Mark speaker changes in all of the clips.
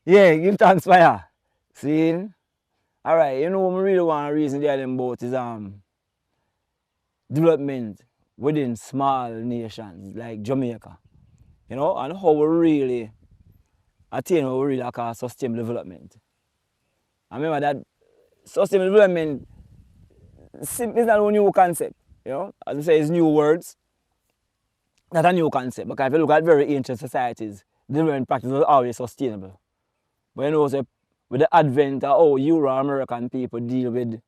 Speaker 1: Yeah, give thanks for ya. See? Alright, you know what I really want to reason there about is development within small nations like Jamaica. You know, and how we really attain what we really call sustainable development. I remember that sustainable development is not a new concept. You know, as I say, it's new words. Not a new concept. Because if you look at very ancient societies, development practice was always sustainable. But you know, so with the advent of how Euro-American people deal with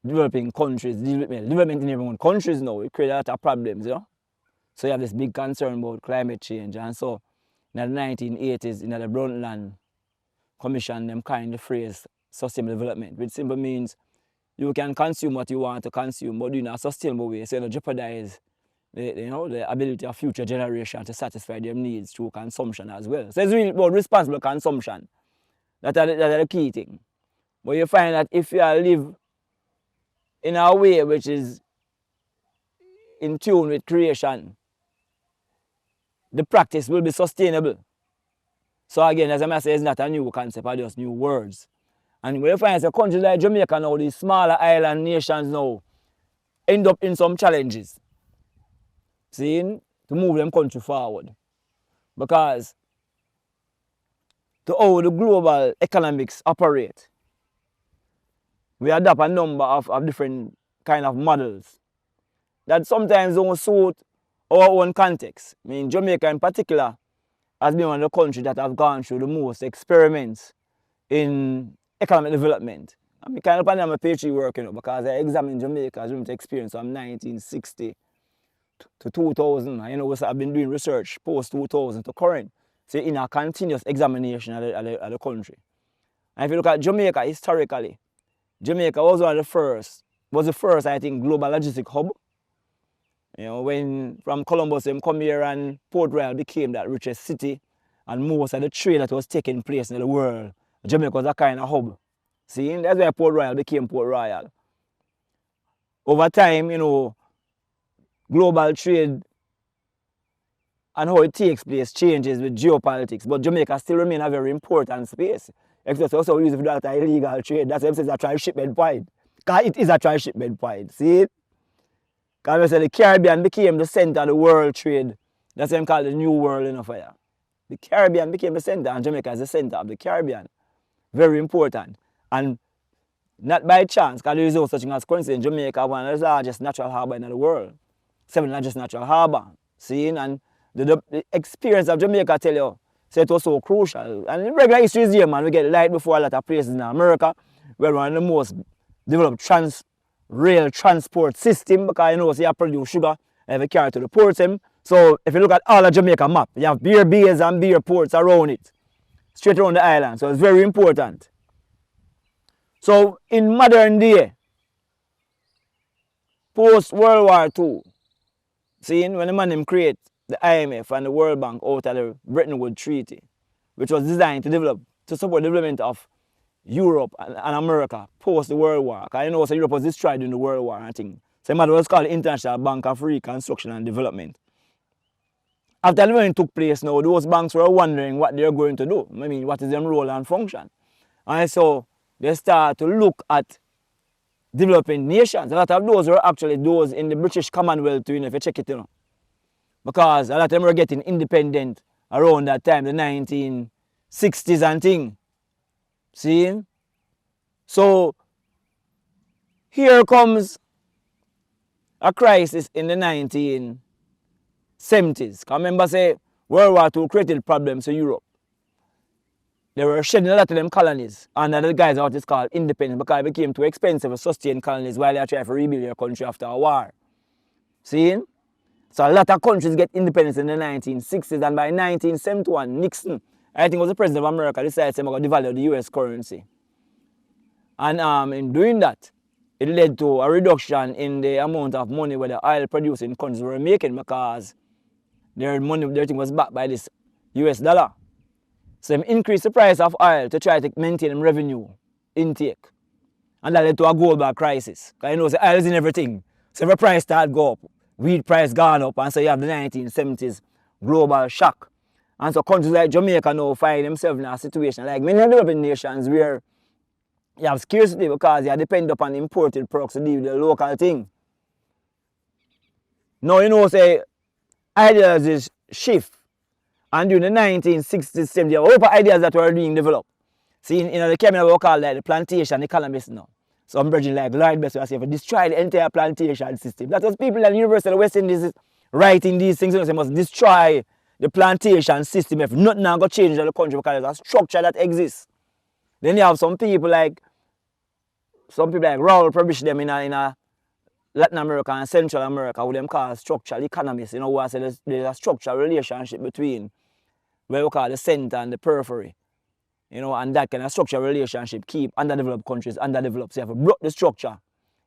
Speaker 1: developing countries, development in everyone countries now, it creates a lot of problems, you know. So you have this big concern about climate change. And so in the 1980s, in the Brundtland Commission, them coined the phrase sustainable development, which simply means you can consume what you want to consume, but in a sustainable way, so you don't jeopardize the ability of future generations to satisfy their needs through consumption as well. So it's really about responsible consumption. That's the key thing. But you find that if you live in a way which is in tune with creation, the practice will be sustainable. So again, as I say, it's not a new concept, it's just new words. And when you find a country like Jamaica now, these smaller island nations now, end up in some challenges. See, to move them country forward. Because to how the global economics operate, we adopt a number of different kind of models that sometimes don't suit our own context. I mean, Jamaica in particular has been one of the countries that have gone through the most experiments in economic development. I mean, kind of my PhD work, you know, because I examined Jamaica's experience from 1960 to 2000. And, you know, so I've been doing research post 2000 to current. So in a continuous examination of the country. And if you look at Jamaica historically, Jamaica was the first, I think, global logistic hub. You know, when from Columbus them come here and Port Royal became that richest city, and most of the trade that was taking place in the world, Jamaica was a kind of hub. See, that's why Port Royal became Port Royal. Over time, you know, global trade and how it takes place changes with geopolitics, but Jamaica still remains a very important space. Except also we use it for that illegal trade. That's why it says a transshipment point. Because it is a transshipment point, see it? Because the Caribbean became the center of the world trade. That's why they call it the New World in fire. The Caribbean became the center and Jamaica is the center of the Caribbean. Very important. And not by chance, because there is no such thing as coincidence. Jamaica is one of the largest natural harbor in the world. 7th largest natural harbor. See? And the experience of Jamaica, I tell you, so it was so crucial. And in regular history is here, man. We get light before a lot of places in America. We're one of the most developed rail transport system because you know so you produce sugar and you carry to the ports. So if you look at all of Jamaica map, you have beer bays and beer ports around it. Straight around the island. So it's very important. So in modern day, post World War II, see when the man create the IMF and the World Bank out of the Bretton Woods Treaty, which was designed to support the development of Europe and America post the World War. Because you know, so Europe was destroyed in the World War, I think. So it was called the International Bank of Reconstruction and Development. After the development took place now, those banks were wondering what they're going to do. I mean, what is their role and function? And so they start to look at developing nations. A lot of those were actually those in the British Commonwealth, you know, if you check it, you know. Because a lot of them were getting independent around that time, the 1960s and thing. See? So, here comes a crisis in the 1970s. Because remember, say, World War II created problems in Europe. They were shedding a lot of them colonies under the guise of what is called independence because it became too expensive to sustain colonies while they are trying to rebuild their country after a war. See? So a lot of countries get independence in the 1960s, and by 1971, Nixon, I think was the president of America, decided to devalue the US currency. And in doing that, it led to a reduction in the amount of money where the oil producing countries were making because their money, everything was backed by this US dollar. So they increased the price of oil to try to maintain revenue intake. And that led to a global crisis. Because you know, the oil is in everything. So every price started go up. Wheat price gone up, and so you have the 1970s global shock. And so countries like Jamaica now find themselves in a situation like many developing nations where you have scarcity because you depend upon imported products to deal with the local thing. Now you know say ideas shift, and during the 1960s, 70s, a lot of ideas that were being developed. See, in the Caribbean, we call like the plantation economists now. Some brethren like Lloyd Best will say, destroy the entire plantation system. That was people at the University of the West Indies writing these things, you know, they must destroy the plantation system if nothing now going to change in the country because there's a structure that exists. Then you have some people like Raul published them in a Latin America and Central America, what them call structural economists, you know, who say there's a structural relationship between what we call the center and the periphery. You know, and that kind of structural relationship keep underdeveloped countries underdeveloped. So you have to block the structure.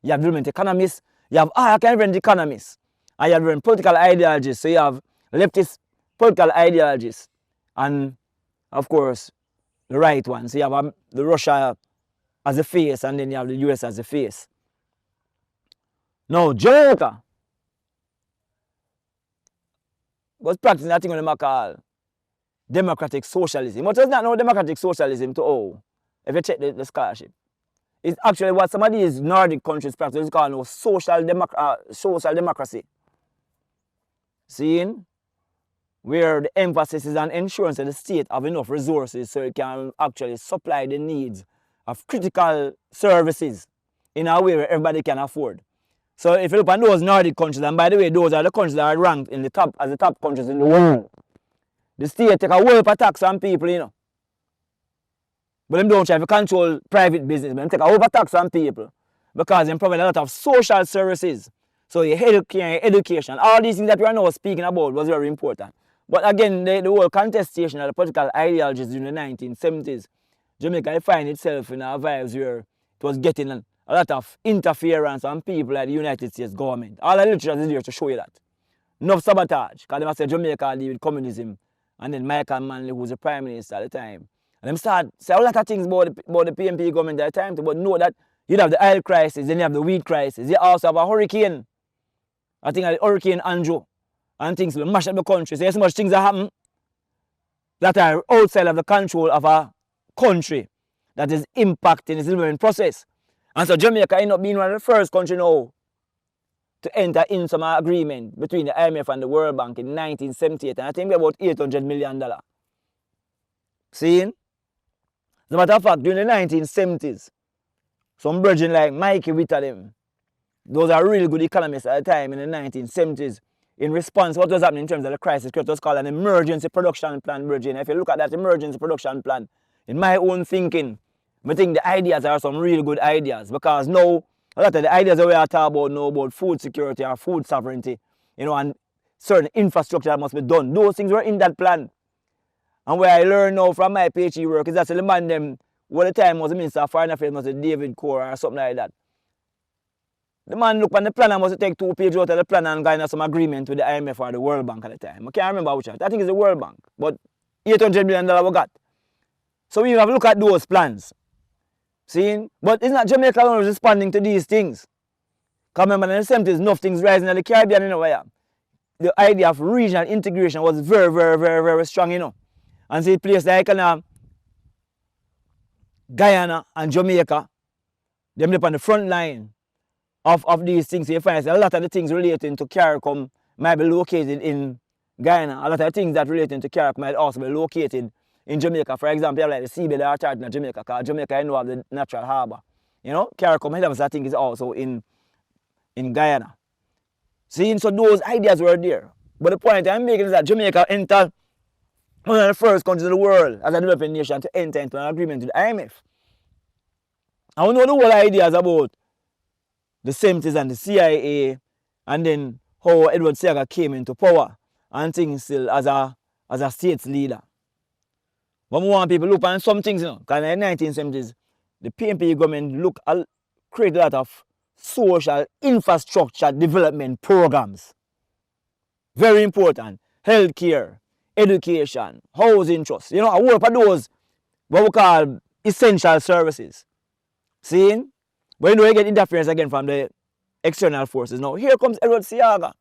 Speaker 1: You have development economists, you have kind of economists, and you have different political ideologies. So you have leftist political ideologies, and of course the right ones. So you have the Russia as a face, and then you have the US as a face. Now Jamaica was practicing that thing what they call democratic socialism. But it's not no democratic socialism to all, if you check the scholarship. It's actually what some of these Nordic countries practice called no social democracy. Seeing? Where the emphasis is on ensuring that the state have enough resources so it can actually supply the needs of critical services in a way where everybody can afford. So if you look at those Nordic countries, and by the way, those are the countries that are ranked in the top as the top countries in the world. The state take a whole heap of tax on people, you know. But them don't try to control private business, but them take a whole heap of tax on people because they provide a lot of social services. So your healthcare, education, all these things that we are now speaking about was very important. But again, the whole contestation of the political ideologies during the 1970s, Jamaica find itself in our vibes where it was getting a lot of interference on people like the United States government. All the literature is there to show you that. Enough sabotage, because they say Jamaica deal with communism. And then Michael Manley, who was the Prime Minister at the time. And them start say a lot of things about the PNP government at the time, but know that you have the oil crisis, then you have the wheat crisis. You also have a hurricane. I think Hurricane Andrew. And things will mash up the country. So there's so much things that happen that are outside of the control of a country that is impacting its development process. And so Jamaica ended up being one of the first countries now to enter in some agreement between the IMF and the World Bank in 1978, and I think about $800 million. Seeing? As a matter of fact, during the 1970s, some brethren like Mikey Witter them, those are really good economists at the time in the 1970s, in response to what was happening in terms of the crisis, it was called an emergency production plan, brethren. If you look at that emergency production plan, in my own thinking, I think the ideas are some really good ideas, because now a lot of the ideas that we are talking about now about food security or food sovereignty, you know, and certain infrastructure that must be done, those things were in that plan. And what I learned now from my PhD work is that the man them, what the time was the Minister of Foreign Affairs, was David Core or something like that. The man looked on the plan and must take 2 pages out of the plan and got some agreement with the IMF or the World Bank at the time. I can't remember which one. I think it's the World Bank. But $800 million we got. So we have to look at those plans. See? But it's not Jamaica alone responding to these things. Because remember in the 70s, enough things rising in the Caribbean, you know, where the idea of regional integration was very, very, very, very strong, you know. And see places like Guyana and Jamaica, them live on the front line of these things. So you find a lot of the things relating to CARICOM might be located in Guyana. A lot of the things that relating to CARICOM might also be located in Jamaica. For example, you have like the seabed authority in Jamaica, because Jamaica, you know, have the natural harbour. You know, CARICOM head office, I think, is also in Guyana. See, so those ideas were there. But the point I'm making is that Jamaica entered one of the first countries in the world as a developing nation to enter into an agreement with the IMF. And we know the whole ideas about the 70s and the CIA, and then how Edward Seaga came into power and things still as a states leader. But we want people to look at some things, you know, because in the 1970s, the PNP government created a lot of social infrastructure development programs. Very important. Healthcare, education, housing trust. You know, a whole of those, what we call essential services. See? But you know, you get interference again from the external forces. Now, here comes Edward Seaga.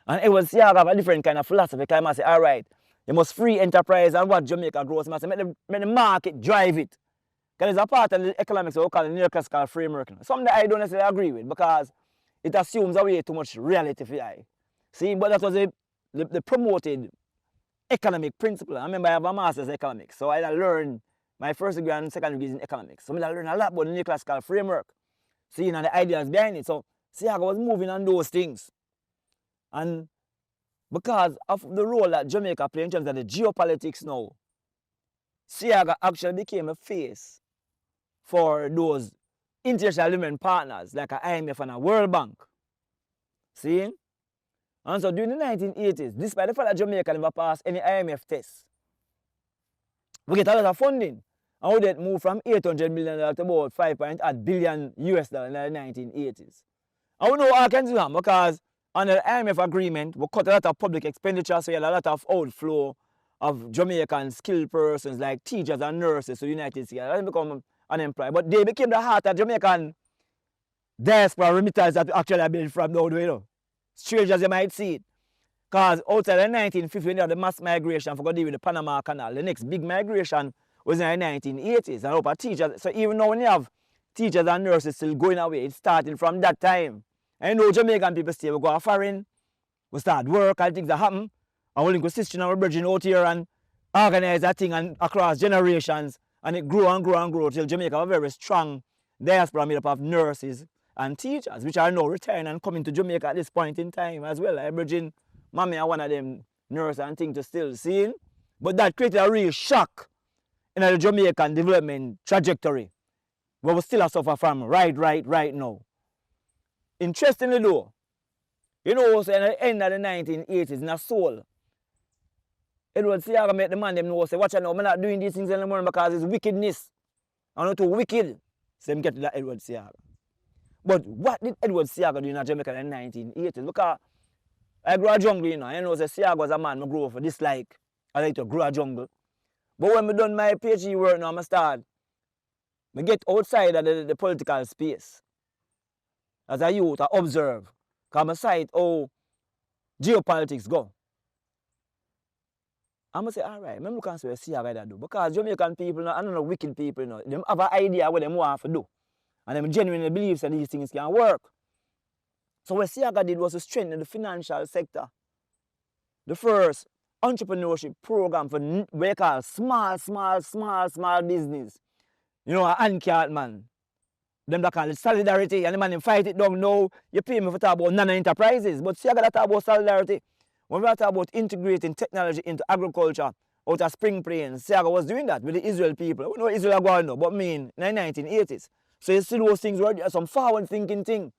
Speaker 1: And Edward Seaga have a different kind of philosophy. Because he say, all right, You must free enterprise and what Jamaica grows. Make the market drive it. Because it's a part of the economics we call the neoclassical framework. Something that I don't necessarily agree with because it assumes away too much reality for I. See, but that was the promoted economic principle. I remember I have a master's in economics, so I learned my first degree and second degree in economics. So I learned a lot about the neoclassical framework, seeing the ideas behind it. So Siaga was moving on those things. And because of the role that Jamaica played in terms of the geopolitics now, Siaga actually became a face for those international development partners like a IMF and a World Bank. See? And so during the 1980s, despite the fact that Jamaica never passed any IMF tests, we get a lot of funding. And we did move from $800 million to about $5.8 billion US in the 1980s. And we know all can do that because under the IMF agreement, we cut a lot of public expenditure, so we had a lot of outflow of Jamaican skilled persons like teachers and nurses to the United States. They become unemployed. But they became the heart of Jamaican diaspora remittance that actually have been from now, you know. Strange as you might see it. Because outside the 1950s, when you had the mass migration for deal with the Panama Canal, the next big migration was in the 1980s. And over teachers, so even now when you have teachers and nurses still going away, it's starting from that time. And you know Jamaican people stay, we go foreign, we start work and things that happen. And we link with sister and we're bridging out here and organize that thing and across generations. And it grew and grew and grew till Jamaica have a very strong diaspora made up of nurses and teachers, which are now retiring and coming to Jamaica at this point in time as well. Like bridging Mommy are one of them nurses and things to still see. But that created a real shock in the Jamaican development trajectory. Where we still suffer from right now. Interestingly though, you know, so at the end of the 1980s in a soul, Edward Siaga made the man them know, say, watch out now, I'm not doing these things anymore because it's wickedness. I'm not too wicked. So them get to that Edward Siaga. But what did Edward Siaga do in Jamaica in the 1980s? Because I grew a jungle, you know. I know that Siaga was a man I grew up for dislike. I like to grow a jungle. But when I done my PhD work now, I start. I get outside of the political space. As a youth, I observe. Because I sight how geopolitics go. I'm going to say, all right, I'm looking at what Siaga that do. Because Jamaican people, I don't know, wicked people, you know, they have an idea what they want to do. And they genuinely believe that these things can work. So what Siaga did was to strengthen the financial sector. The first entrepreneurship program for what they call small business. You know, a handcart man. Them that call it solidarity. And the man fight it down now. You pay me for talk about nano-enterprises. But Siaga that talk about solidarity. When we talk about integrating technology into agriculture out of Spring Plains, Siaga was doing that with the Israel people. We know Israel are going now, but in the 1980s. So you see those things where some forward thinking thing.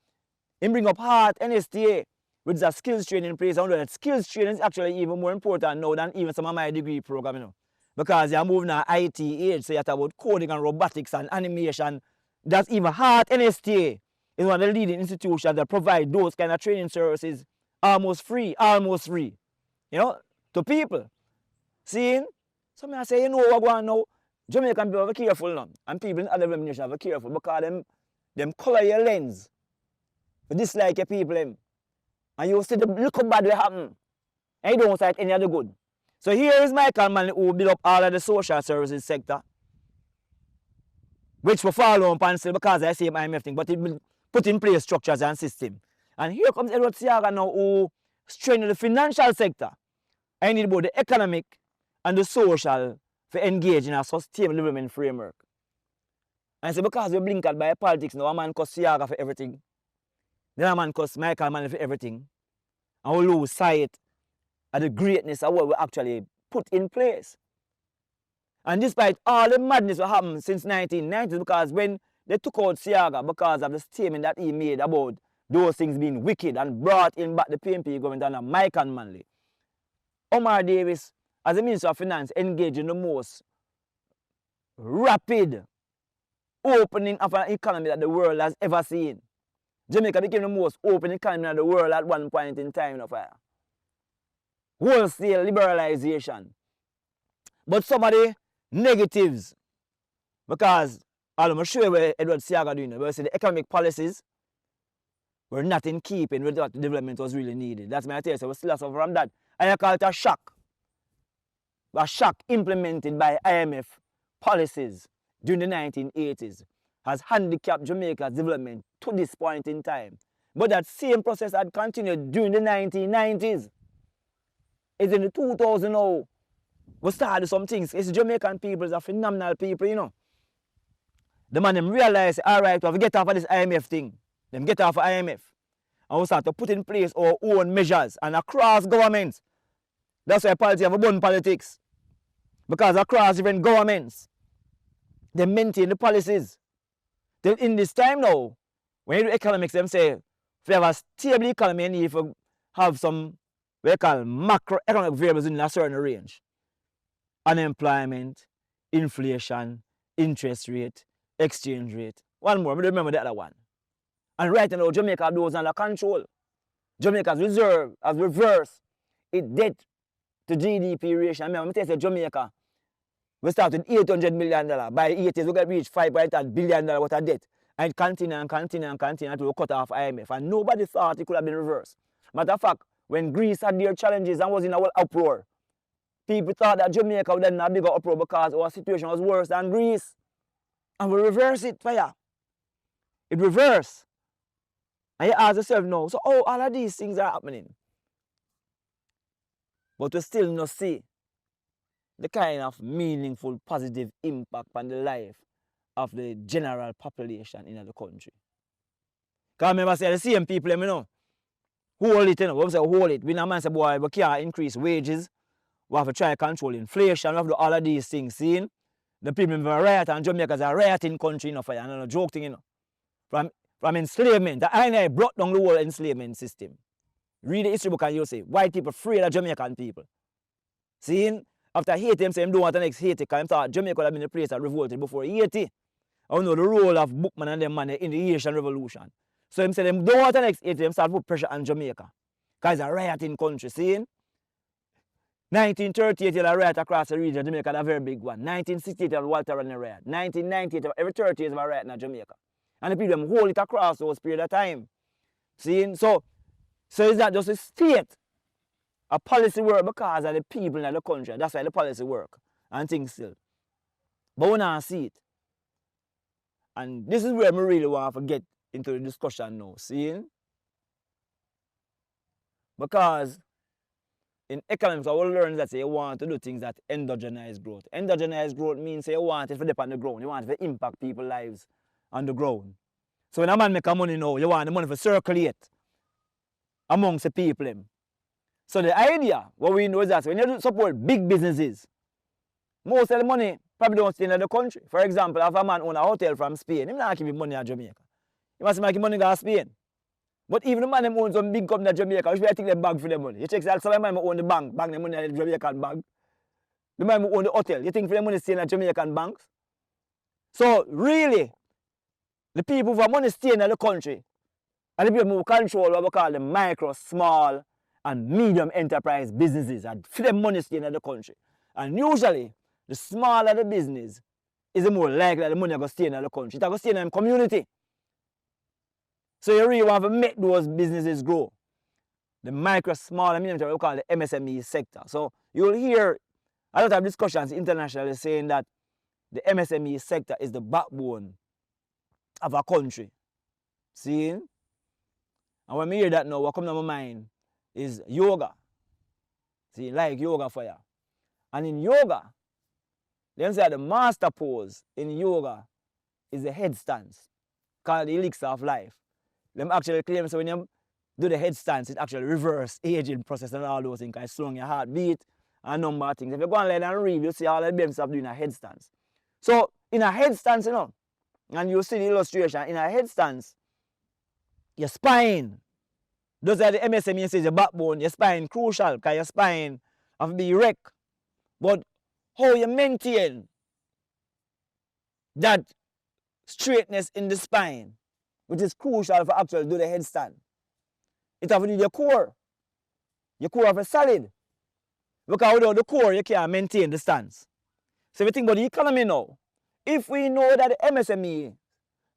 Speaker 1: He bring up heart, NSTA, with the skills training in place. I know that skills training is actually even more important now than even some of my degree program, you know. Because you're moving to IT age, so you talk about coding and robotics and animation. That's even heart, NSTA is one of the leading institutions that provide those kind of training services almost free, you know, to people. Seeing? So I say, you know what going on now? Jamaican people are careful now. And people in other nations are careful because them color your lens. But dislike your people. And you see the look how bad will happen. And you don't sight any of the good. So here is Michael Manley who built up all of the social services sector. Which will follow on and still because I say IMF thing. But it will put in place structures and system. And here comes Edward Siaga now who strengthen the financial sector. I need both the economic and the social to engage in a sustainable development framework. And so because we blink at by politics now, a man cuss Siaga for everything. Then a man cuss Michael Manley for everything. And we lose sight of the greatness of what we actually put in place. And despite all the madness that happened since 1990s, because when they took out Siaga because of the statement that he made about those things being wicked and brought in back the PNP government under Michael Manley, Omar Davis, as the Minister of Finance, engaged in the most rapid opening of an economy that the world has ever seen. Jamaica became the most open economy in the world at one point in time. Wholesale liberalization. But some of the negatives, because I'm going to show you what Edward Siaga doing. But the economic policies were not in keeping with what the development was really needed. That's my tell you. So we still suffer from that. And I call it a shock. a shock implemented by IMF policies during the 1980s has handicapped Jamaica's development to this point in time. But that same process had continued during the 1990s. It's in the 2000 now. We started some things. It's Jamaican people are phenomenal people, you know. The man them realize, alright, we have to get off of this IMF thing. Them get off of IMF. And we start to put in place our own measures and across governments. That's why politics have a bun politics. Because across different governments, they maintain the policies. Till in this time now, when you do economics, them say, if you have a stable economy, you need to have some, what they call macroeconomic variables in a certain range. Unemployment, inflation, interest rate, exchange rate. One more, remember the other one. And right now, Jamaica has those under control. Jamaica's reserve has reversed its debt to GDP ratio. I mean, I tell you, Jamaica, we started $800 million. By 80s, we got reach $5.8 billion worth of debt. And continue until we cut off IMF. And nobody thought it could have been reversed. Matter of fact, when Greece had their challenges and was in a whole uproar, people thought that Jamaica would have a bigger uproar because our situation was worse than Greece. And we reverse it for you. It reversed. And you ask yourself now, so all of these things are happening. But we still not see the kind of meaningful, positive impact on the life of the general population in the country. Because remember, say the same people, you know, hold it, you know, we say hold it. We no man say, boy, we can't increase wages. We have to try to control inflation. We have to do all of these things. See? The people in riot and Jamaica is a rioting country, you know, for you. No joke thing, you know. From enslavement. The INA brought down the whole enslavement system. Read the history book and you'll see white people afraid of Jamaican people. See? After Haiti, them say them don't want the next Haiti because them thought Jamaica would have been the place that revolted before Haiti. I know the role of Bookman and them man in the Haitian Revolution. So them say them don't want the next Haiti, them start to put pressure on Jamaica. Because it's a rioting country, see? 1938, you had a riot across the region, Jamaica had a very big one. 1968, you had Walter Rodney riot. 1998, every 30 years, you have a riot in Jamaica. And the people them hold it across those period of time. See? So it's not just a state. A policy work because of the people in the country. That's why the policy work. And things still. But we don't see it. And this is where we really want to get into the discussion now. See? Because in economics, I will learn that you want to do things that endogenize growth. Endogenize growth means you want it to dip on the ground. You want it to impact people's lives on the ground. So when a man make money now, you want the money to circulate amongst the people. So the idea, what we know is that when you support big businesses, most of the money probably don't stay in the country. For example, if a man own a hotel from Spain, he not give money in Jamaica. He must make money in Spain. But even the man who owns some big company in Jamaica, which way I take the bag for the money. You check that some man who own the bank the money in the Jamaican bank. The man who own the hotel, you think for the money stay in the Jamaican banks? So really, the people who have money staying in the country, and the people who control what we call the micro, small, and medium enterprise businesses, and for them money staying in the country. And usually, the smaller the business, is the more likely that the money will stay in the country. It will stay in the community. So you really want to make those businesses grow. The micro, small, and medium, we call the MSME sector. So you'll hear a lot of discussions internationally saying that the MSME sector is the backbone of a country. See? And when we hear that now, what comes to my mind is yoga. See, like yoga for you. And in yoga, them say the master pose in yoga is the headstands, called the elixir of life. Them actually claim so when you do the headstands, it actually reverse aging process and all those things. It slow your heartbeat and a number of things. If you go online and read, you see all the benefits of doing a headstands. So in a headstands, you know, and you see the illustration, in a headstands, your spine, those are the MSME says your backbone, your spine crucial because your spine have to be erect. But how you maintain that straightness in the spine, which is crucial for actually do the headstand. It have to do your core. Your core have a solid. Because without the core, you can't maintain the stance. So if you think about the economy now, if we know that the MSME,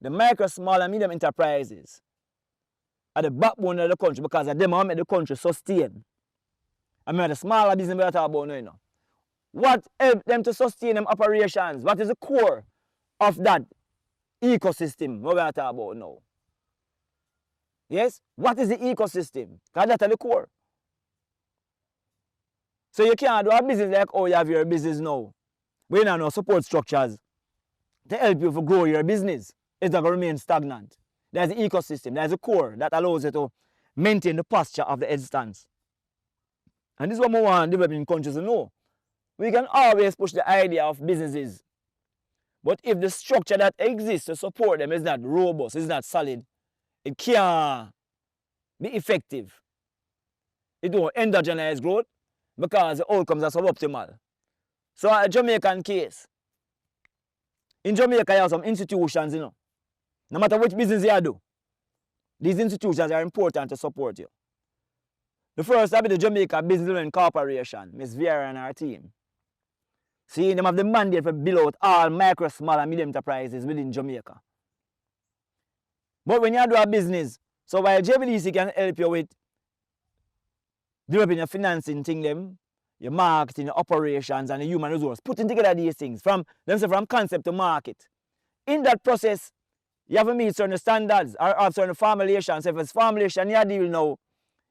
Speaker 1: the micro, small and medium enterprises, are the backbone of the country because of them how make the country sustain. I mean the smaller business we are talking about now, you know. What help them to sustain them operations? What is the core of that ecosystem what we are talking about now? Yes? What is the ecosystem? Because that's the core. So you can't do a business like how you have your business now. But you don't know support structures to help you to grow your business. It's not going to remain stagnant. There's the ecosystem, there's a core that allows you to maintain the posture of the headstands. And this is what we want developing countries to know. We can always push the idea of businesses. But if the structure that exists to support them is not robust, is not solid, it can't be effective. It won't endogenize growth because the outcomes are suboptimal. So a Jamaican case, in Jamaica you have some institutions, you know. No matter which business you do, these institutions are important to support you. The first will be the Jamaica Business Development Corporation, Ms. Vera and her team. See, them have the mandate for build out all micro, small and medium enterprises within Jamaica. But when you do a business, so while JBDC can help you with developing your financing thing, them, your marketing, your operations and the human resource, putting together these things from concept to market. In that process, you have to meet certain standards or have certain formulations. So if it's formulation you deal now,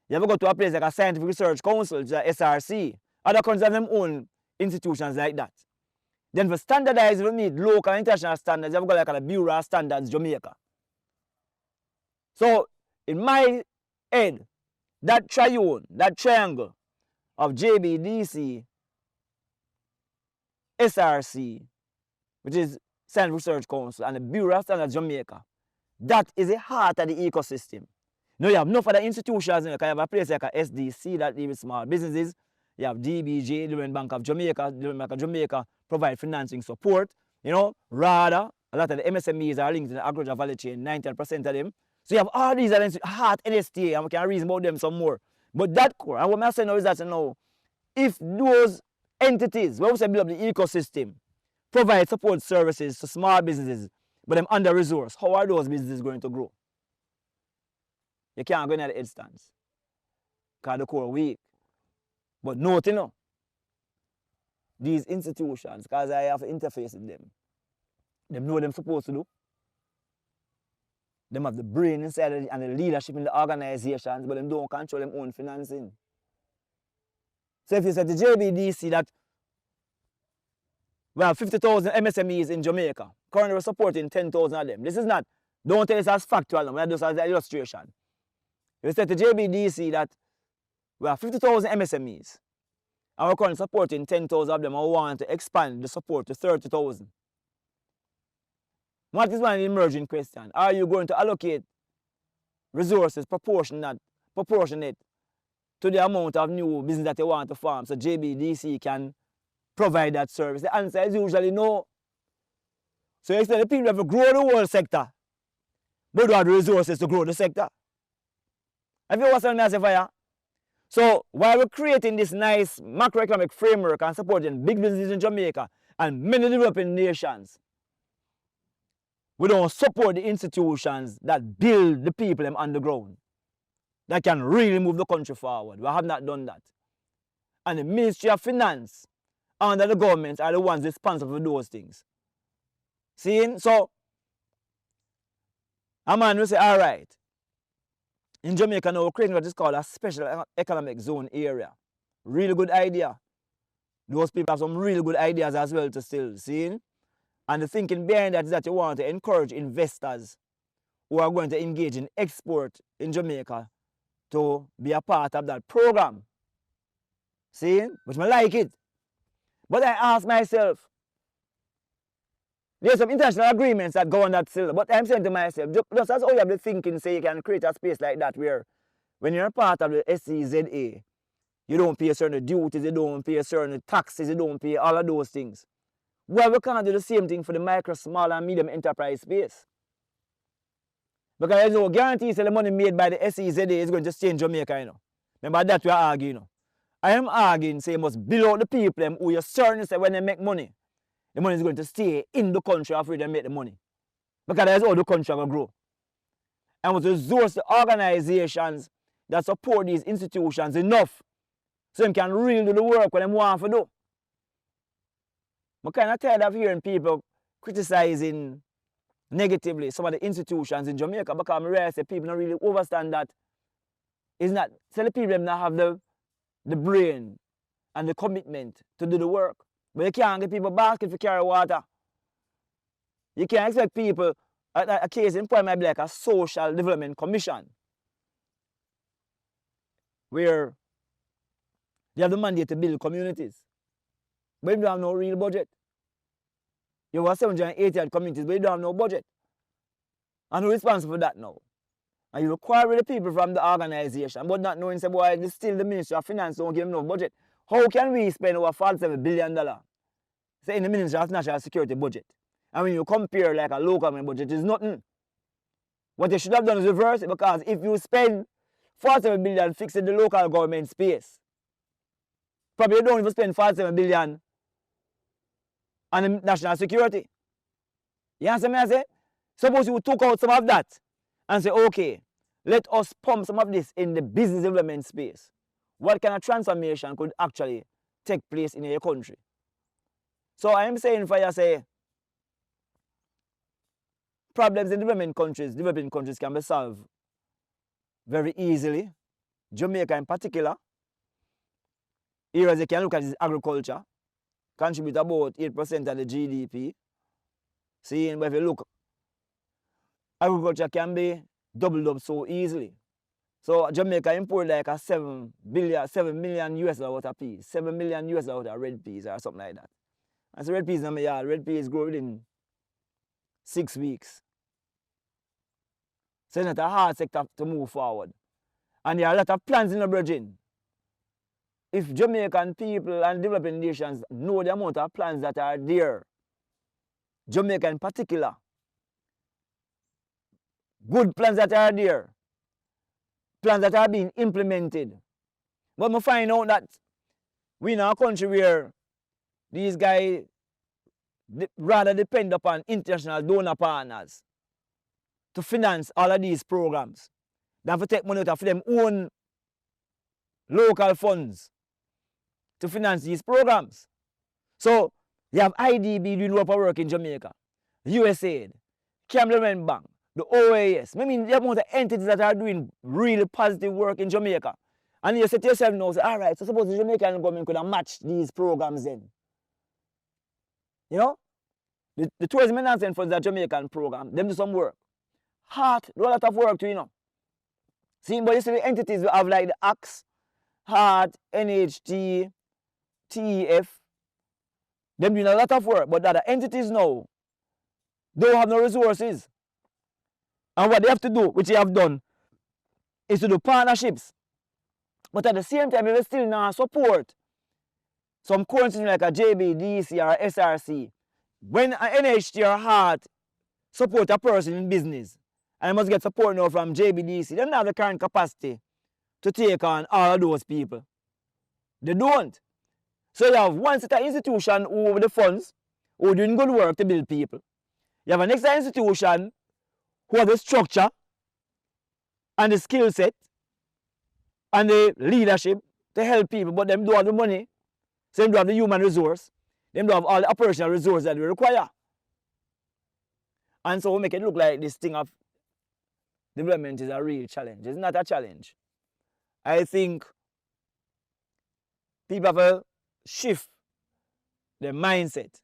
Speaker 1: you have to go to a place like a Scientific Research Council, which is a SRC. Other countries have their own institutions like that. Then for standardize, you need local and international standards. You have to go like a Bureau of Standards Jamaica. So in my head, that triangle of JBDC, SRC, which is Scientific Research Council, and the Bureau of Standards Jamaica, that is the heart of the ecosystem. Now you have enough other institutions, you have a place like a SDC that deals with small businesses. You have DBJ, Development Bank of Jamaica, Development Bank of Jamaica provide financing support. You know, rather, a lot of the MSMEs are linked to the agriculture value chain, 90% of them. So you have all these heart NSTA, and we can reason about them some more. But that core, and what I'm saying now is that now, if those entities, what we say build up the ecosystem, provide support services to small businesses, but them under-resourced, how are those businesses going to grow? You can't go in at the headstands because the core weak. But note, you know, these institutions, because I have to interface with them, they know what they're supposed to do. They have the brain inside and the leadership in the organizations, but they don't control their own financing. So if you say to JBDC that we have 50,000 MSMEs in Jamaica, currently we're supporting 10,000 of them. This is not, don't tell us as factual, we're just as an illustration. If you say to JBDC that we have 50,000 MSMEs, and we're currently supporting 10,000 of them, and we want to expand the support to 30,000. What is one emerging question? Are you going to allocate resources proportionate to the amount of new business that you want to form so JBDC can provide that service? The answer is usually no. So you expect the people have to grow the whole sector, but do have the resources to grow the sector. Have you watched on fire? So while we're creating this nice macroeconomic framework and supporting big businesses in Jamaica and many developing nations, we don't support the institutions that build the people on the ground, that can really move the country forward. We have not done that. And the Ministry of Finance under the government are the ones responsible for those things. See? So, a man will say, all right, in Jamaica now we're creating what is called a special economic zone area. Really good idea. Those people have some really good ideas as well to still see. And the thinking behind that is that you want to encourage investors who are going to engage in export in Jamaica to be a part of that program. See? Which I like it. But I ask myself, there's some international agreements that go on that still. But I'm saying to myself, just as how you have the thinking, say you can create a space like that where when you're a part of the SCZA, you don't pay certain duties, you don't pay certain taxes, you don't pay all of those things. Well, we can't do the same thing for the micro, small and medium enterprise space. Because there's no guarantee that the money made by the SCZA is going to stay in Jamaica, you know. Remember that we are arguing, you know. I am arguing, say you must build out the people who you're certain say when they make money, the money is going to stay in the country after they make the money. Because that's how the country will grow. And we must resource the organizations that support these institutions enough so they can really do the work what they want to do. I'm kind of tired of hearing people criticizing negatively some of the institutions in Jamaica because I realize that people don't really understand that it's not, so the people not have the brain and the commitment to do the work. But you can't get people basket to carry water. You can't expect people, a case in point might be like a social development commission, where they have the mandate to build communities, but you don't have no real budget. You have 780 communities, but you don't have no budget. And who's responsible for that now? And you require the people from the organization, but not knowing, say, boy, this still the Ministry of Finance don't give them no budget. How can we spend over $47 billion, say, in the Ministry of National Security budget? And when you compare like a local government budget, it's nothing. What you should have done is reverse it, because if you spend $47 billion fixing the local government space, probably you don't even spend $47 billion on the national security. You understand what I say? Suppose you took out some of that and say, okay, let us pump some of this in the business development space. What kind of transformation could actually take place in your country? So I am saying for you, say, problems in developing countries can be solved very easily. Jamaica in particular, areas you can look at is agriculture, contribute about 8% of the GDP. See, but if you look, agriculture can be doubled up so easily. So Jamaica import like a 7 million US dollar worth of peas, $7 million US dollar worth of red peas or something like that. And so red peas in my yard, red peas grow within 6 weeks. So it's not a hard sector to move forward. And there are a lot of plans in the bridging. If Jamaican people and developing nations know the amount of plans that are there, Jamaica in particular, good plans that are there, plans that are being implemented. But we find out that we in a country where these guys rather depend upon international donor partners to finance all of these programs than to take money out of them own local funds to finance these programs. So you have IDB doing proper work in Jamaica, USAID, Camden Bank, the OAS. I mean, the amount of entities that are doing really positive work in Jamaica. And you say to yourself now, say, all right, so suppose the Jamaican government could have matched these programs then. You know? The tourism enhancement funds, that Jamaican program, them do some work. Heart, do a lot of work too, you know. See, but you see the entities we have like the ACTS, Heart, NHT, TEF, them doing a lot of work, but the other entities now don't have no resources. And what they have to do, which they have done, is to do partnerships. But at the same time, they still not support some currencies like a JBDC or SRC. When an NHT or Heart support a person in business, and they must get support now from JBDC, they don't have the current capacity to take on all of those people. They don't. So you have one set of institution who have the funds, who are doing good work to build people. You have a next institution who have the structure and the skill set and the leadership to help people, but them don't have the money, so them don't have the human resource, them don't have all the operational resources that we require. And so we make it look like this thing of development is a real challenge. It's not a challenge. I think people have to shift their mindset.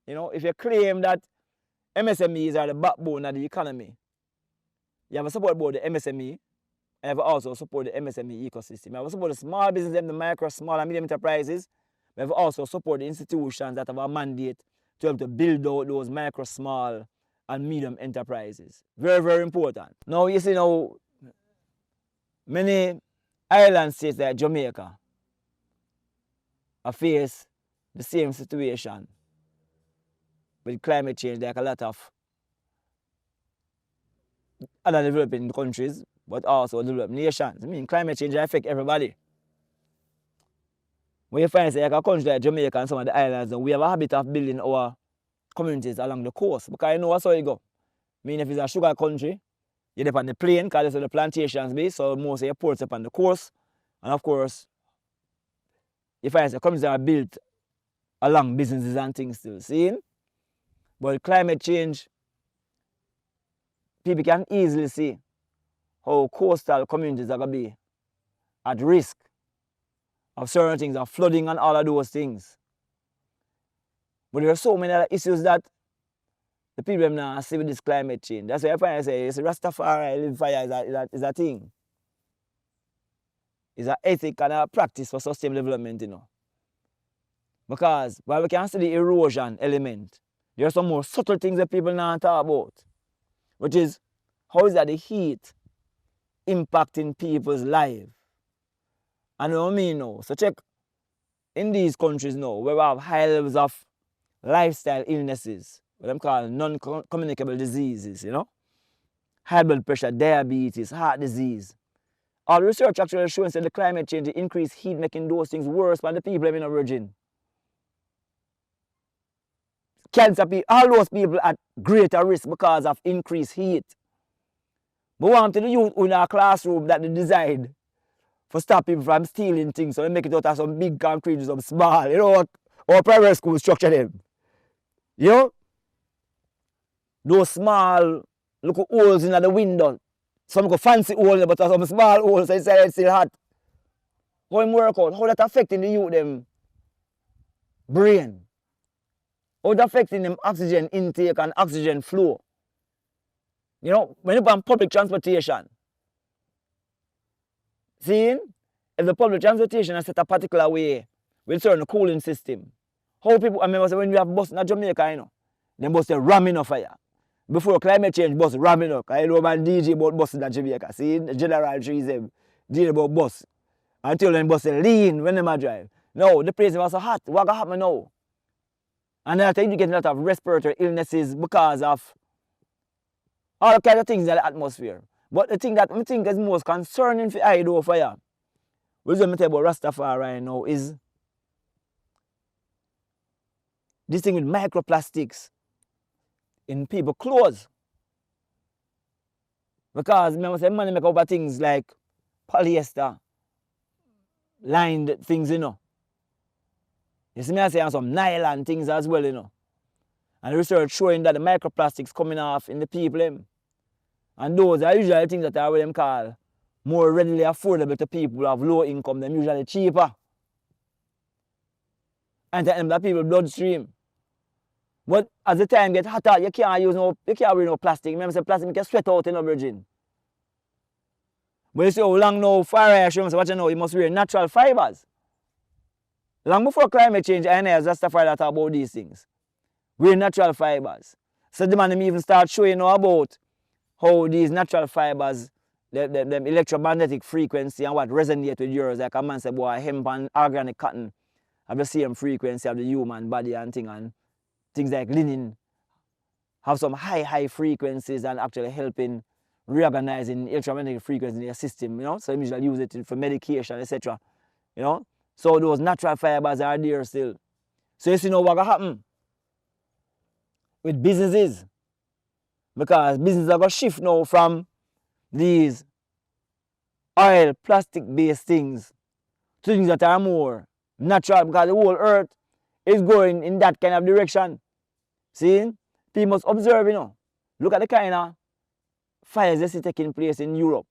Speaker 1: You know, if you claim that MSMEs are the backbone of the economy, you have to support both the MSME, and you have to also support the MSME ecosystem. You have to support the small businesses, the micro, small and medium enterprises. You have to also support the institutions that have a mandate to help to build out those micro, small and medium enterprises. Very, very important. Now, you see now, many island states like Jamaica face the same situation with climate change, like a lot of other developing countries, but also developed nations. I mean, climate change affects everybody. When you find, say, like a country like Jamaica and some of the islands, we have a habit of building our communities along the coast, because you know that's how it go. I mean, if it's a sugar country, you depend on the plain, because that's where the plantations be, so most of your ports up on the coast. And of course, you find the communities are built along businesses and things still. See? But climate change, people can easily see how coastal communities are going to be at risk of certain things, of flooding and all of those things. But there are so many other issues that the people now see with this climate change. That's why I find I say, it's Rastafari live fire is a thing. It's an ethic and a practice for sustainable development, you know. Because while we can see the erosion element, there are some more subtle things that people now talk about, which is how is that the heat impacting people's life. And what I mean now, so check in these countries now where we have high levels of lifestyle illnesses, what I'm calling non-communicable diseases, you know, high blood pressure, diabetes, heart disease. All research actually shows that the climate change, the increased heat making those things worse for the people in origin. Cancer people, all those people at greater risk because of increased heat. But want to the youth in our classroom that they decide for stop people from stealing things, so they make it out of some big concrete, some small, you know what, or private school structure them. You know? Those small little holes in the window. Some go fancy holes, but some small holes inside it's still hot. How it work out? How that affecting the youth them brain? How it affecting them oxygen intake and oxygen flow? You know, when you on public transportation, seeing if the public transportation is set a particular way with certain cooling system, how people, I remember when we have bus in Jamaica, you know, them bus are ramming of fire. Before climate change, bus ramming up. I know man DJ about bus in Jamaica. See, the general trees them DJ about bus. Until then bus lean when them drive. No, the place was so hot. What gonna happen now? And then you get a lot of respiratory illnesses because of all kinds of things in the atmosphere. But the thing that I think is most concerning for I do for you, what I'm tell about Rastafari right now is this thing with microplastics in people's clothes. Because remember say money make up things like polyester, lined things, you know. You see me I say some nylon things as well, you know. And the research showing that the microplastics coming off in the people them. And those are usually things that are what them call more readily affordable to people who have low income, them usually cheaper. And to the people bloodstream. But as the time gets hotter, you can't wear no plastic. Remember say plastic make you sweat out in the virgin. But you see how long now fire show what you know, you must wear natural fibers. Long before climate change, I know Rastafari that talk about these things. Wear natural fibers. So the man even start showing you about how these natural fibers, the electromagnetic frequency and what resonate with yours. Like a man say, boy, hemp and organic cotton have the same frequency of the human body and things like linen have some high frequencies and actually helping reorganizing electromagnetic frequencies in your system, you know. So you usually use it for medication, etc. You know. So those natural fibers are there still. So you see now what will happen with businesses. Because businesses are going to shift now from these oil, plastic-based things to things that are more natural, because the whole earth is going in that kind of direction. See? People must observe, you know. Look at the kind of fires you see taking place in Europe.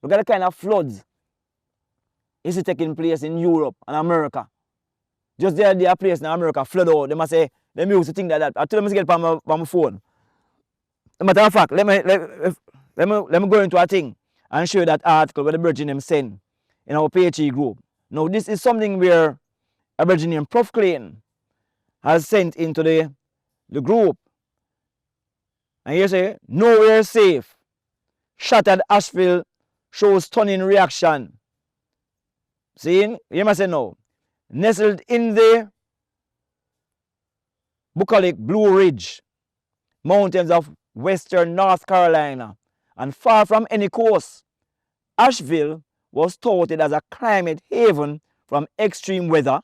Speaker 1: Look at the kind of floods you see taking place in Europe and America. Just there are places in America flood out. They must say, them used to think like that. I tell them to get on my phone. As a matter of fact, let me go into a thing and show you that article where the Virgin them send in our PHE group. Now this is something where a Virgin named Prof. Clayton has sent into the group. And here say, nowhere safe. Shattered Asheville shows stunning reaction. See? You must say no. Nestled in the bucolic Blue Ridge mountains of western North Carolina and far from any coast, Asheville was touted as a climate haven from extreme weather.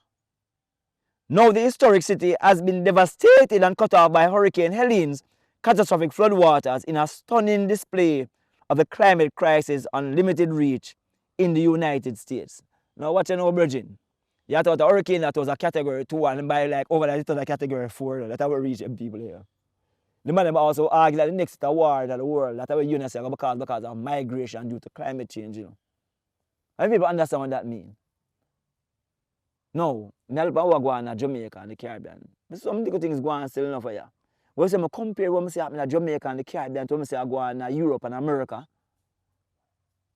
Speaker 1: Now the historic city has been devastated and cut off by Hurricane Helene's catastrophic floodwaters in a stunning display of the climate crisis on limited reach in the United States. Now what you know, Virgin? You thought a hurricane that was a category 2 and by like over that it was a category 4. That's how we reach them people here. The man them also argue that the next war in the world, that's how we unite because of migration due to climate change, you know. And people understand what that means. No, I help how go on in Jamaica and the Caribbean. There's some good things going on still enough for you. When I compare what I see happening in Jamaica and the Caribbean to what I see go on in Europe and America,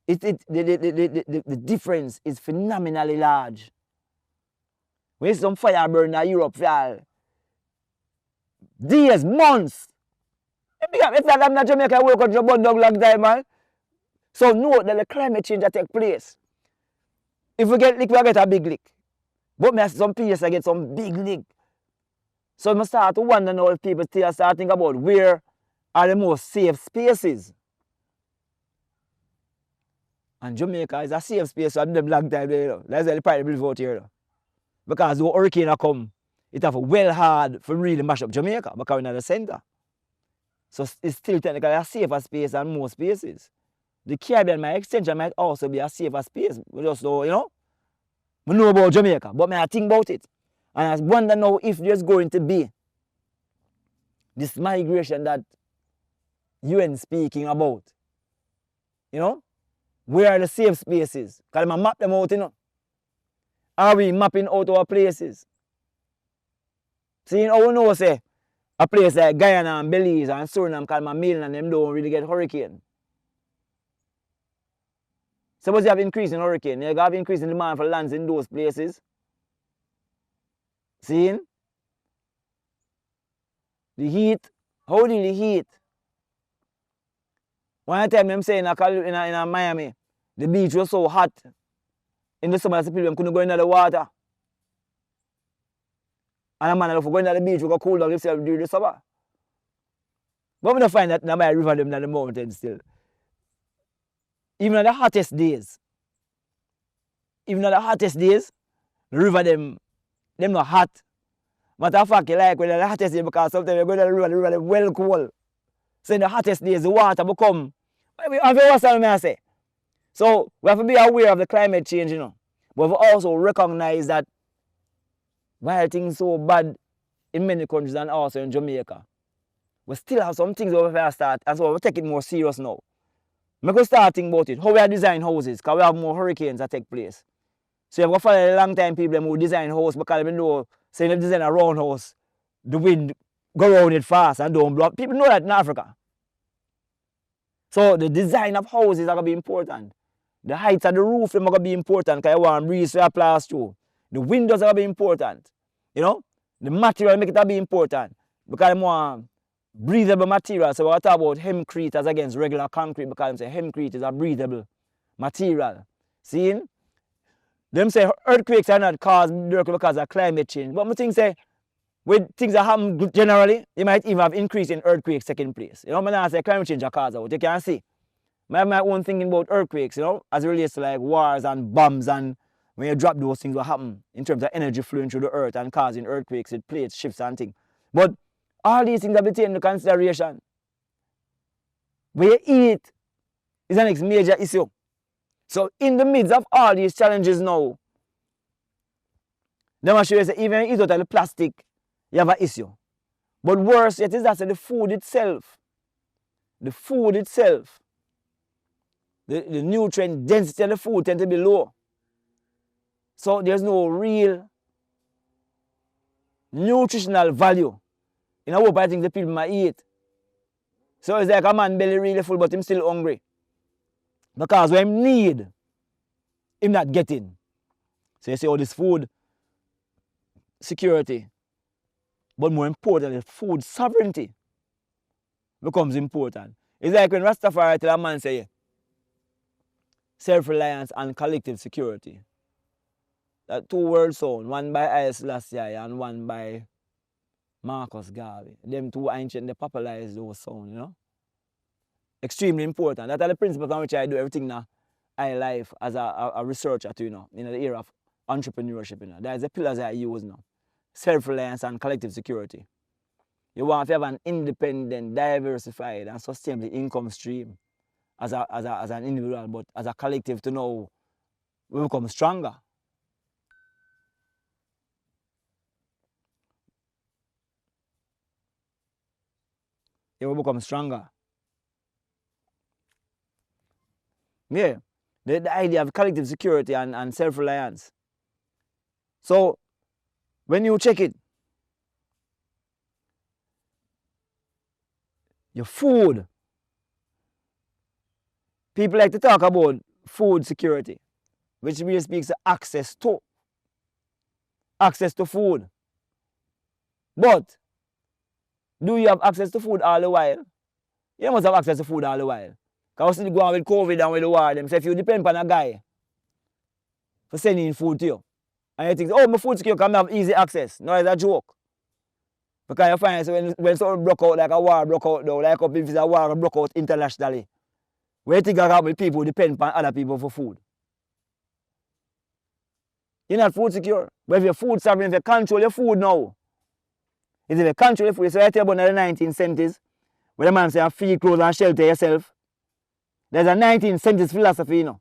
Speaker 1: the difference is phenomenally large. When some fire burn in Europe for days, months. If that happen in Jamaica, I work on the burn down long time, man. So note that the climate change that take place. If we get leak, we get a big leak. But me some places I get some big leak. So I start to wonder now if people still start thinking about where are the most safe spaces. And Jamaica is a safe space for them long time there, you know. That's why the party live out here, you know. Because the hurricane come, it have well hard for really mash up Jamaica because we're in the center. So it's still technically a safer space than most spaces. The Caribbean, my extension, might also be a safer space. We just know, you know, we know about Jamaica, but I think about it. And I wonder now if there's going to be this migration that UN speaking about. You know? Where are the safe spaces? Because I map them out, you know. Are we mapping out our places? See, how we know, say, a place like Guyana and Belize and Suriname, because my mainland, them don't really get hurricane. Suppose you have increasing hurricane, you have increasing demand for lands in those places. See? The heat, how do the heat? One time them say in Miami, the beach was so hot. In the summer, the people couldn't go into the water. And a man if we go into the beach, we go cool down himself during the summer. But we don't find that in my river them in the mountains still. Even on the hottest days, the river them not hot. Matter of fact, you like when the hottest days because sometimes you go to the river them well cold. So in the hottest days, the water become. Have you understand what I say? So we have to be aware of the climate change, you know. But we also recognize that while things so bad in many countries and also in Jamaica, we still have some things we have to start, and so we take it more serious now. I'm going to start thinking about it. How we design houses, because we have more hurricanes that take place. So you have to follow the long time people who design house because they know, say if you design a round house, the wind go around it fast and don't blow up. People know that in Africa. So the design of houses are going to be important. The height of the roof are going to be important because you want breeze to apply through. The windows are going to be important. You know? The material make it to be important. Because you want breathable material. So we're talking about hempcrete as against regular concrete because hempcrete is a breathable material. See? Them say earthquakes are not caused because of climate change. But I think say when things that happen generally, you might even have increase in earthquakes taking place. You know, I say climate change are caused out. You can see. I have my own thinking about earthquakes, you know, as it relates to like wars and bombs and when you drop those things what happen in terms of energy flowing through the earth and causing earthquakes with plates, shifts and things. But all these things have been taken into consideration. Where you eat is the next major issue. So in the midst of all these challenges now, they must show you that even if you eat out of the plastic, you have an issue. But worse yet is that the food itself, the nutrient density of the food tends to be low. So there's no real nutritional value in a whole of things the people might eat. So it's like a man belly really full but him still hungry. Because when him need, him not getting. So you see all this food security, but more importantly, food sovereignty becomes important. It's like when Rastafari tell a man say self-reliance and collective security. That two words sound, one by I.A. Selassie and one by Marcus Garvey. Them two ancient, they popularized those sound, you know. Extremely important. That are the principles on which I do everything now. I life as a researcher too, you know, in the era of entrepreneurship, you know. That is the pillars I use now. Self-reliance and collective security. You want to have an independent, diversified and sustainable income stream as an individual, but as a collective to know we become stronger. it will become stronger. Yeah. The idea of collective security and self-reliance. So, when you check it, your food, people like to talk about food security, which really speaks to access to food. But, do you have access to food all the while? You must have access to food all the while. Because we still go on with COVID and with the war, them say if you depend on a guy for sending food to you, and you think, oh, my food secure because I have easy access. No, it's a joke. Because you find so when something broke out, like a war broke out now, like if it's a war broke out internationally, where you think about people depend on other people for food. You're not food secure. But if you're food sovereign, if you control your food now, if you control your food, so I tell you about the 1970s, where the man say, feed, clothes and shelter yourself. There's a 1970s philosophy, you know,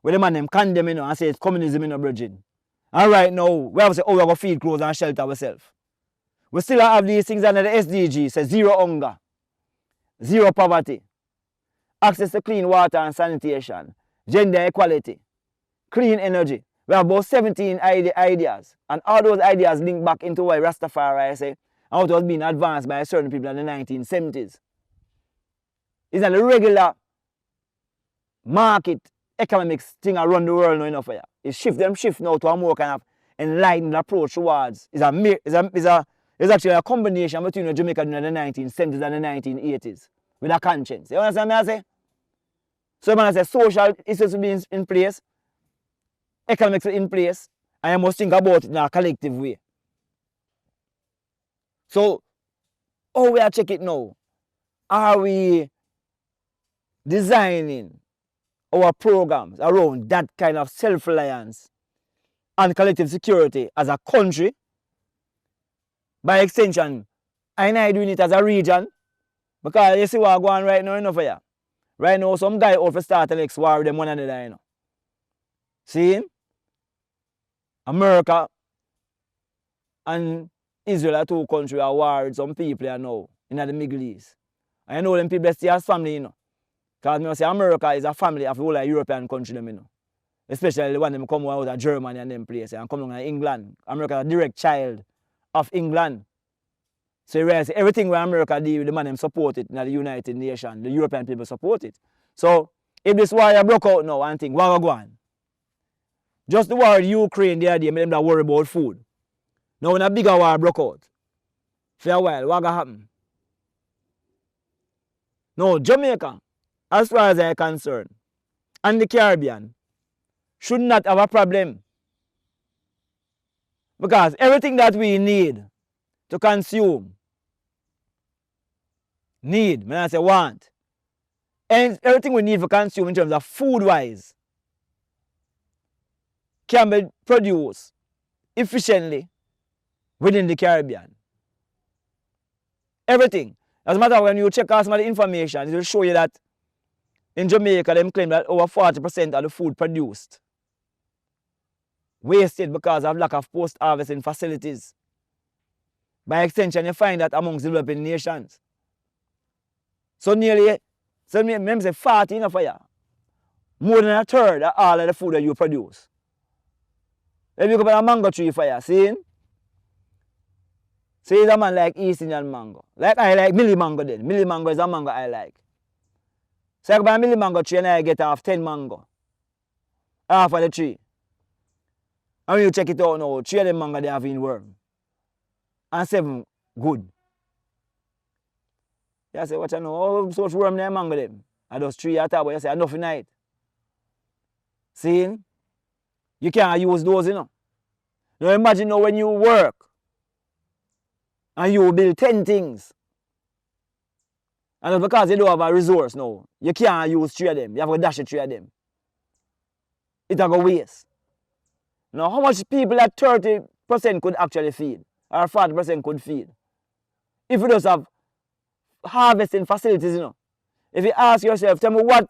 Speaker 1: where the man them condemn, you know, and say it's communism, you know, brethren. And right now, we have to say, oh, we're going to feed, clothes and shelter ourselves. We still have these things under the SDG, say zero hunger, zero poverty, access to clean water and sanitation, gender equality, clean energy. We have about 17 ideas, and all those ideas link back into what Rastafari say, and what was being advanced by certain people in the 1970s. It's not a regular market economics thing around the world now enough for you. It's shift now to a more kind of enlightened approach towards. It's actually a combination between the Jamaica in the 1970s and the 1980s with a conscience. You understand what I say? So when I say social issues will be in place, economics in place, and you must think about it in a collective way. So, how we are check it now? Are we designing our programs around that kind of self-reliance and collective security as a country? By extension, I doing it as a region, because you see what's going on right now, you know, for you. Right now, some guy out for start the next war with them one another, you know. See? America and Israel are two countries at war with some people here now in the Middle East. And you know them people stay as family, you know. Because I say America is a family of the whole European country, you know. Especially when them come out of Germany and them places and come down to England. America is a direct child of England. So you realize everything where America do, the man them support it in the United Nations. The European people support it. So if this war broke out now and think, what go on? Just the war in Ukraine the other day, made them that worry about food. Now when a bigger war broke out, for a while, what gonna happen? Now Jamaica, as far as I'm concerned, and the Caribbean, should not have a problem. Because everything that we need to consume, when I say want, and everything we need for consume in terms of food-wise, can be produced efficiently within the Caribbean. Everything. As a matter of when you check out some of the information, it will show you that in Jamaica, they claim that over 40% of the food produced wasted because of lack of post-harvesting facilities. By extension, you find that amongst developing nations. So nearly, maybe say 40 enough for you. More than a third of all of the food that you produce. If you go by a mango tree for you, see? So he's a man like East Indian mango. Like I like Millie mango then. Millie mango is a mango I like. So I go by a Millie mango tree and I get off 10 mango. Half of the tree. And when you check it out now, 3 of them mango they have in worm. And 7 good. You say, what you know? Oh, so much worm there mango them. And those 3 at top, but you say, enough in night. See? You can't use those, you know. Now imagine now when you work and you build 10 things. And it's because you don't have a resource now, you can't use 3 of them. You have to dash 3 of them. It'll go waste. Now how much people at 30% could actually feed? Or 40% could feed? If you just have harvesting facilities, you know. If you ask yourself, tell me what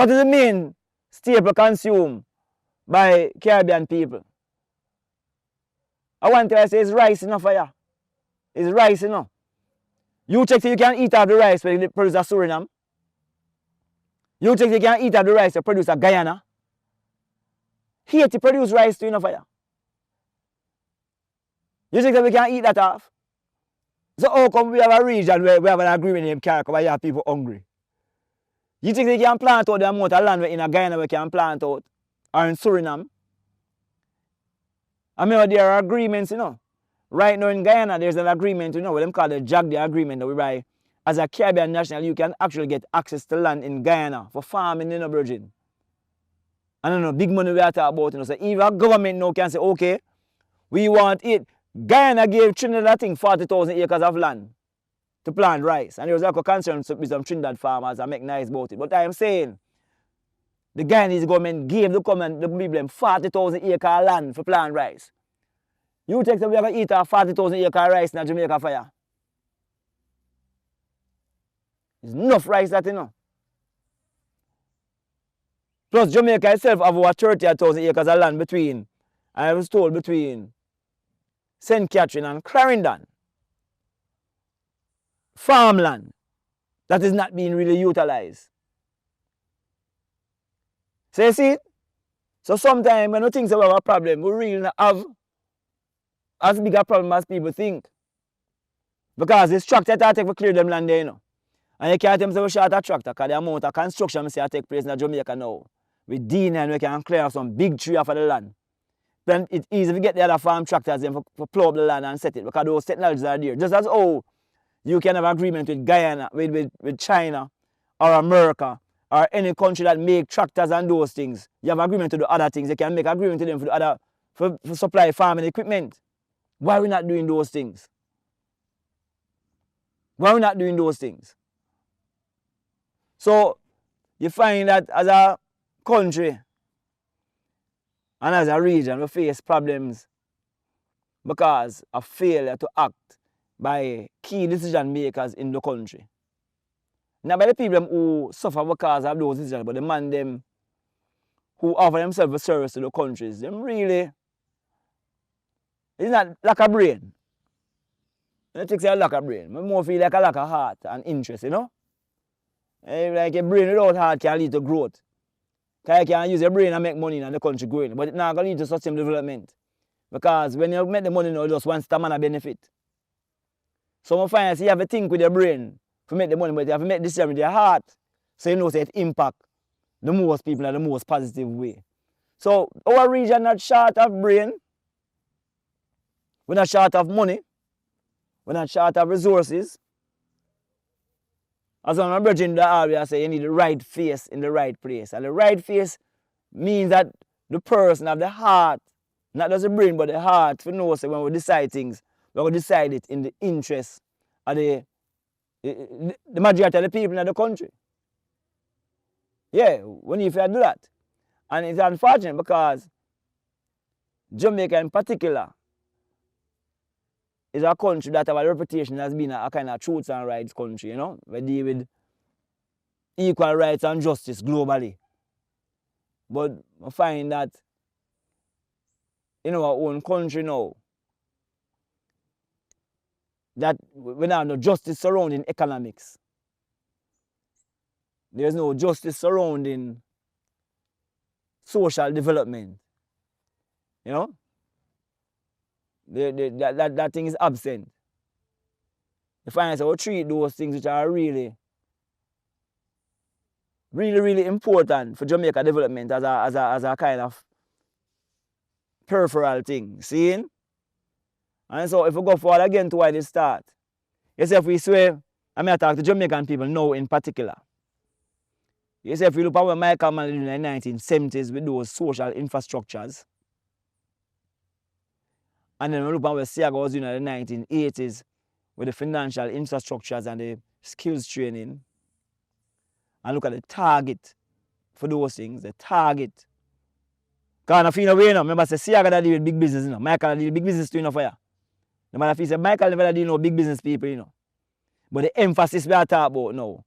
Speaker 1: is the main staple consumed by Caribbean people? I want to say it's rice enough for you. It's rice enough. You check if you can eat out the rice when you produce a Suriname. You check if you can eat out the rice to produce a Guyana. Haiti produce rice too, you know, fire. You think that we can eat that off? So how come we have a region where we have an agreement in carry because we have people hungry? You think they can plant out the amount of land in a Guyana we can plant out? Or in Suriname? I mean, there are agreements, you know. Right now in Guyana, there's an agreement, you know, what them call the JAG, the agreement that we buy. As a Caribbean national, you can actually get access to land in Guyana for farming, you know, Virgin. I don't know, big money we are talking about, you know. So if a government now can say, okay, we want it. Guyana gave Trinidad, I think, 40,000 acres of land to plant rice. And there was like a concern with some Trinidad farmers and make nice about it. But I am saying, the Guyanese government gave the people 40,000 acres of land for plant rice. You take that we are going to eat 40,000 acres of rice in Jamaica fire. It's enough rice that, you know. Plus Jamaica itself have over 30,000 acres of land between, I was told, between St. Catherine and Clarendon. Farmland that is not being really utilized. So you see? So sometimes when we think about a problem, we really not have as big a problem as people think. Because this tractor that take to clear them land there, you know. And you can't tell me we short a tractor because the amount of construction I see take place in Jamaica now. With D9 and we can clear some big tree off of the land. Then it's easy to get the other farm tractors in for plow up the land and set it because those technologies are there. Just as how you can have agreement with Guyana, with China or America or any country that make tractors and those things. You have agreement to do other things. You can make agreement to them for the other for supply farming equipment. Why are we not doing those things? Why are we not doing those things? So you find that as a country and as a region we face problems because of failure to act by key decision makers in the country. Not by the people who suffer because of those decisions, but the man them who offer themselves a service to the countries. Them really, it's not lack of brain. I think it's a lack of brain. I more feel like a lack of heart and interest, you know? Like a brain without heart can lead to growth. Because you can use your brain and make money in the country growing, but it's not going to lead to sustainable development. Because when you make the money now, just one stamina benefit. So I find that you have to think with your brain to make the money, but you have to make decision with your heart. So you know that it impact the most people in the most positive way. So our region not short of brain, we're not short of money, we're not short of resources. As one of my brethren in the area say, you need the right face in the right place. And the right face means that the person have the heart, not just the brain, but the heart, to know, so when we decide things, we're going to decide it in the interest of the majority of the people in the country. Yeah, we need to do that. And it's unfortunate because Jamaica in particular is a country that have a reputation as being a kind of truth and rights country, you know. We deal with equal rights and justice globally. But I find that in our own country now, that we don't have no justice surrounding economics. There's no justice surrounding social development. You know? That thing is absent. You find us how we treat those things which are really important for Jamaica development as a kind of peripheral thing. Seeing? And so if we go forward again to why this start, you see if we swear, I mean I talk to Jamaican people now in particular. You see if we look at what Michael Mann did in the 1970s with those social infrastructures, and then we look at what Siaga was doing in the 1980s with the financial infrastructures and the skills training, and look at the target for those things, the target. Because I feel away, you know, remember say Siaga that deal with big business, you know. Michael deal with big business too, you know, for you. No matter if he say Michael never deal with big business people, you know. But the emphasis we are talking about now.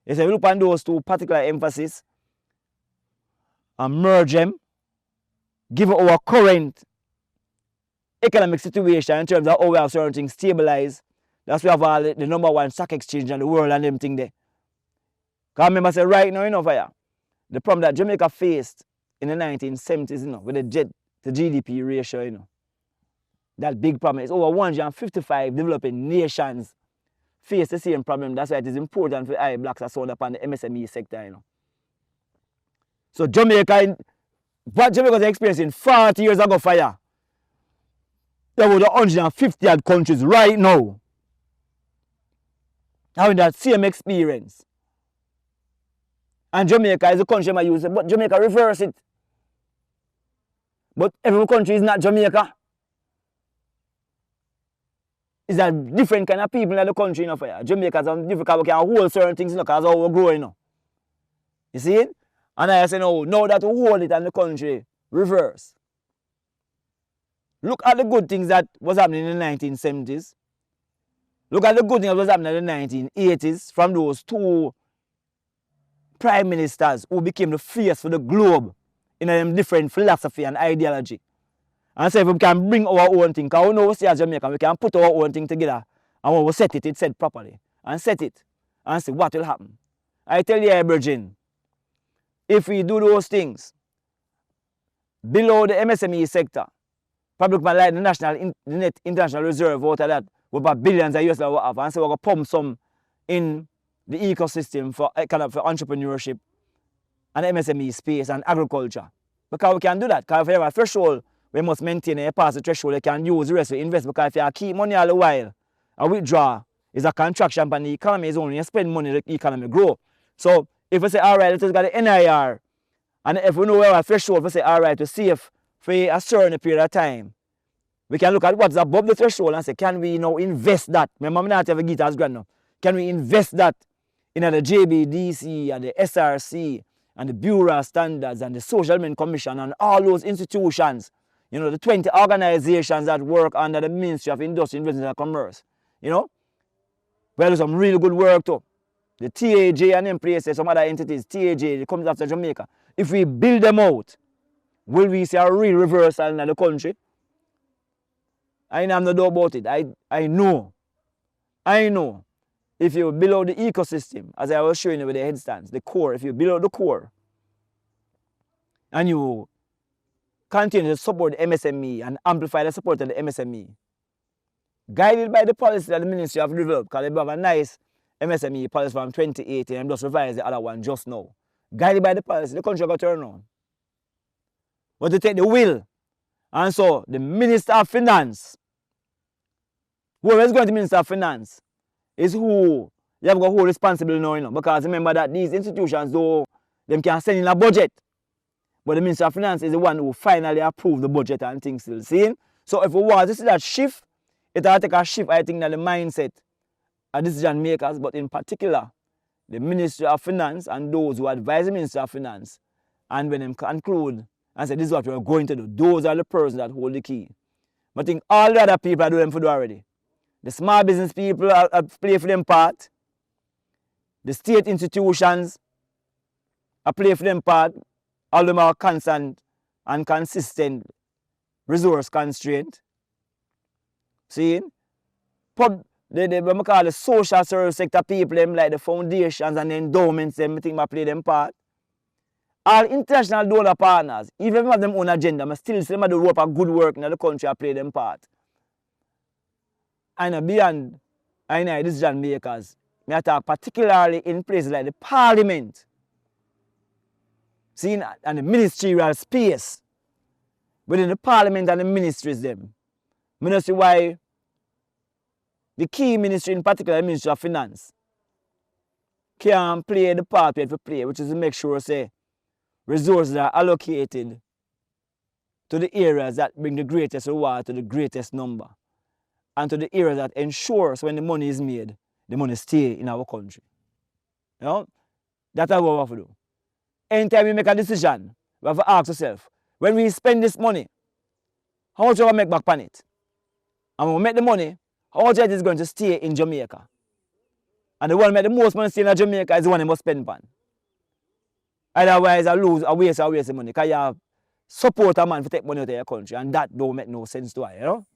Speaker 1: You say we look at those two particular emphasis and merge them, give our current economic situation in terms of how we have certain things stabilized, That's why we have all the number one stock exchange in the world and them thing there. Because remember, say right now, you know, fire, the problem that Jamaica faced in the 1970s, you know, with the jet to GDP ratio, you know, that big problem is over 155 developing nations face the same problem. That's why it is important for I blacks are sold upon the MSME sector, you know. So Jamaica, what Jamaica was experiencing 40 years ago, fire, there were 150 odd countries right now having that same experience. And Jamaica is a country I use, but Jamaica reverse it. But every country is not Jamaica. It's a different kind of people in the country, you know, fire. Jamaica is different because we can hold certain things, you know, because how we're growing, you know. You see it? And I say, no, now that we hold it in the country, reverse. Look at the good things that was happening in the 1970s. Look at the good things that was happening in the 1980s from those two prime ministers who became the face for the globe in a different philosophy and ideology. And so if we can bring our own thing, because we know we see as Jamaica, we can put our own thing together and when we set it, it's set properly. And set it and see what will happen. I tell you, Virgin, if we do those things below the MSME sector, public like the national net international reserve out of that, we have billions of US dollars have, and so we're going to pump some in the ecosystem for kind of for entrepreneurship and MSME space and agriculture. Because we can do that. Because if you have a threshold, we must maintain a pass the threshold, you can use the rest to invest. Because if you keep money all the while and withdraw, it's a contraction on the economy. It's only you spend money, the economy grow. So if we say, all right, let's got the NIR, and if we know we have a threshold, we say, all right, to save for a certain period of time, we can look at what's above the threshold and say, can we now invest that? Remember, I'm not have a guitar's grand now. Can we invest that in the JBDC and the SRC and the Bureau of Standards and the Social Development Commission and all those institutions, you know, the 20 organizations that work under the Ministry of Industry, Investment and Commerce, you know? We do some really good work too. The TAJ and them places, some other entities, TAJ, it comes after Jamaica. If we build them out, will we see a real reversal in the country? I have no doubt about it. I know. If you build out the ecosystem, as I was showing you with the headstands, the core, if you build out the core, and you continue to support the MSME and amplify the support of the MSME, guided by the policy that the Ministry of Development, because they have a nice MSME policy from 2018 and just revised the other one just now. Guided by the policy, the country got to turn around. But to take the will. And so the Minister of Finance, whoever is going to Minister of Finance, is who you have got hold responsible now, you know, because remember that these institutions, though, them can send in a budget. But the Minister of Finance is the one who finally approve the budget and things still. See? So if we want to see that shift, it will take a shift, I think, that the mindset of decision makers, but in particular, the Ministry of Finance and those who advise the Ministry of Finance, and when they conclude and say this is what we're going to do, those are the persons that hold the key. But I think all the other people are doing them for do already. The small business people are play for them part. The state institutions are play for them part. All of them are constant and consistent resource constraint. See? They call the social service sector people, them like the foundations and the endowments, them think they play them part. All international donor partners, even if they have their own agenda, but still see them do rope of good work in the country and play them part. And beyond decision makers, I talk particularly in places like the Parliament, see, and the ministerial space within the Parliament and the ministries them. I don't see why the key ministry, in particular the Ministry of Finance, can play the part we have to play, which is to make sure, say, resources are allocated to the areas that bring the greatest reward to the greatest number, and to the areas that ensures when the money is made, the money stay in our country. You know? That's what we have to do. Anytime we make a decision, we have to ask ourselves, when we spend this money, how much do we make back on it? And when we make the money, how much of it is going to stay in Jamaica? And the one who make the most money stay in Jamaica is the one who must spend on. Otherwise, I waste the money. Because you have support a man to take money out of your country, and that don't make no sense to I, you know?